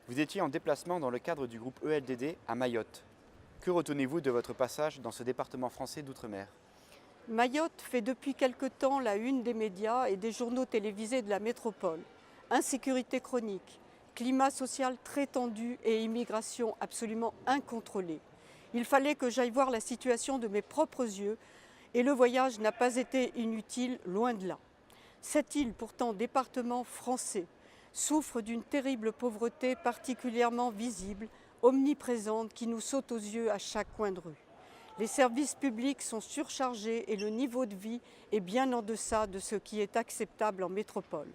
Vous étiez en déplacement dans le cadre du groupe ELDD à Mayotte. Que retenez-vous de votre passage dans ce département français d'outre-mer? Mayotte fait depuis quelque temps la une des médias et des journaux télévisés de la métropole. Insécurité chronique, climat social très tendu et immigration absolument incontrôlée. Il fallait que j'aille voir la situation de mes propres yeux et le voyage n'a pas été inutile, loin de là. Cette île, pourtant département français, souffre d'une terrible pauvreté particulièrement visible, omniprésente, qui nous saute aux yeux à chaque coin de rue. Les services publics sont surchargés et le niveau de vie est bien en deçà de ce qui est acceptable en métropole.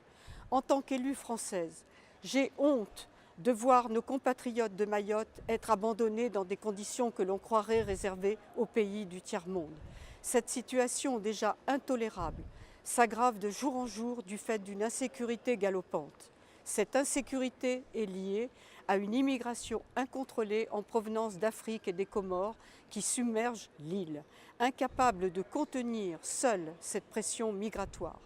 En tant qu'élue française, j'ai honte de voir nos compatriotes de Mayotte être abandonnés dans des conditions que l'on croirait réservées aux pays du tiers-monde. Cette situation déjà intolérable s'aggrave de jour en jour du fait d'une insécurité galopante. Cette insécurité est liée à une immigration incontrôlée en provenance d'Afrique et des Comores qui submerge l'île, incapable de contenir seule cette pression migratoire.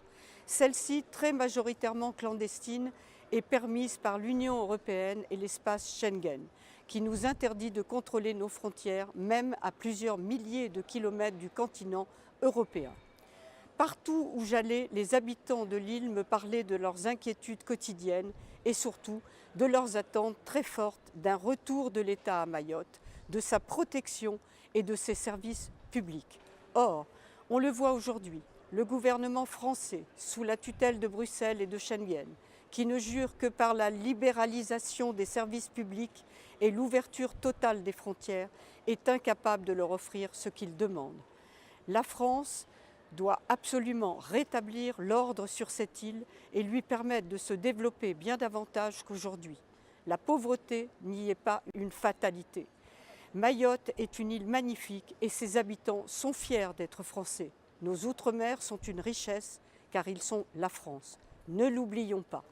Celle-ci, très majoritairement clandestine, est permise par l'Union européenne et l'espace Schengen, qui nous interdit de contrôler nos frontières, même à plusieurs milliers de kilomètres du continent européen. Partout où j'allais, les habitants de l'île me parlaient de leurs inquiétudes quotidiennes et surtout de leurs attentes très fortes d'un retour de l'État à Mayotte, de sa protection et de ses services publics. Or, on le voit aujourd'hui, le gouvernement français, sous la tutelle de Bruxelles et de Schengen, qui ne jure que par la libéralisation des services publics et l'ouverture totale des frontières, est incapable de leur offrir ce qu'ils demandent. La France doit absolument rétablir l'ordre sur cette île et lui permettre de se développer bien davantage qu'aujourd'hui. La pauvreté n'y est pas une fatalité. Mayotte est une île magnifique et ses habitants sont fiers d'être français. Nos outre-mer sont une richesse car ils sont la France. Ne l'oublions pas.